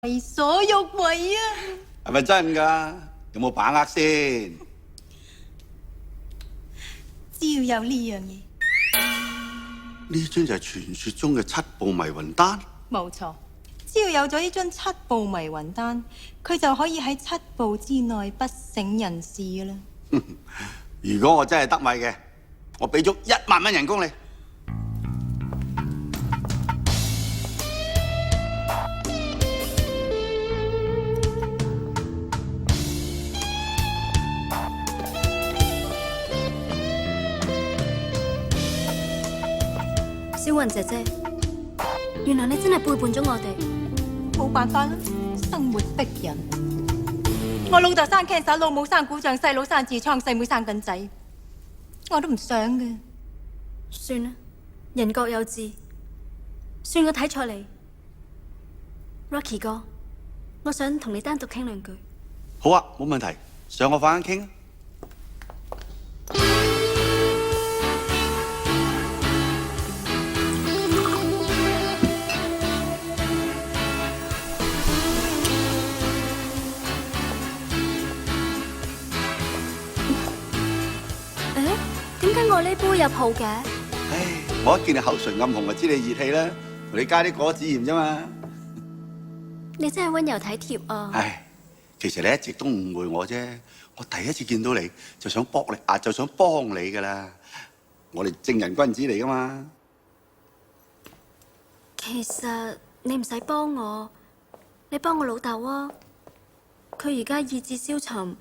為所欲為啊！係咪真㗎？有冇把握先？只要有呢樣嘢，呢樽就係傳說中嘅7步迷魂丹。冇錯。只要有咗呢樽7步迷魂丹，佢就可以喺7步之內不省人事㗎啦。如果我真係得米嘅，我俾足1萬蚊人工你。小雲姐姐，原來你真係背叛咗我哋。冇辦法啦，生活逼人。我老豆生 cancer， 老母生鼓脹，細佬生痔瘡，細妹生緊仔，我都唔想嘅。算啦，人各有志。算我睇錯你，Rocky 哥，我想同你單獨傾兩句。好啊，冇問題，上我房間傾啊。點解我呢杯有泡嘅？唉，我一見你口唇暗紅就知你熱氣啦，同你加啲果子鹽啫嘛。你真係溫柔體貼啊！唉，其實你一直都誤會我啫。我第一次見到你就想幫你啊，就想幫你噶啦。我哋正人君子嚟噶嘛。其實你唔使幫我，你幫我老豆啊！佢而家意志消沉，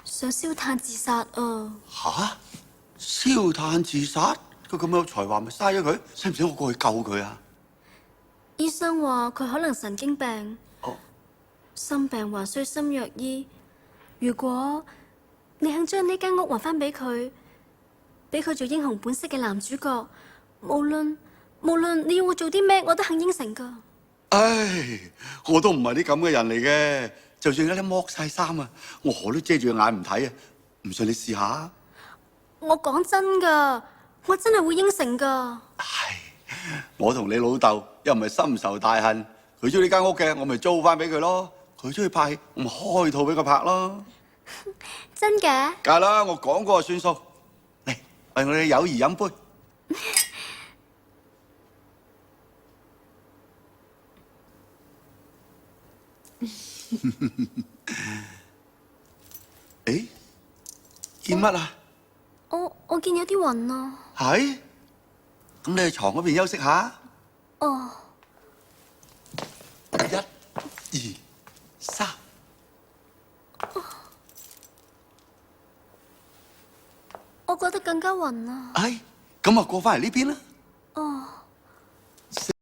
想燒炭自殺啊！吓？燒炭自殺？佢咁有才華，咪嘥咗佢？使唔使我過去救佢啊？醫生話佢可能神經病。哦，心病還需心藥醫。如果你肯將呢間屋還翻俾佢，俾佢做英雄本色嘅男主角，無論你要我做啲咩，我都肯應承噶。唉，我都唔係啲咁嘅人嚟嘅。就算而家你剝晒衫啊，我都遮住眼唔睇啊。唔信你試下。我講真噶，我真係會應承噶。唉，我同你老豆又唔係深仇大恨，佢中意呢間屋嘅，我咪租翻俾佢咯。佢中意拍戲，我咪開套俾佢拍咯。真嘅？梗係啦，我講過就算數。嚟，為我哋友誼飲杯。誒，見乜啊？我見有啲暈啊。係？咁你去床嗰邊休息下。哦。 1、2、3。我覺得更加暈啊。哎，咁啊過返嚟呢邊啦。哦。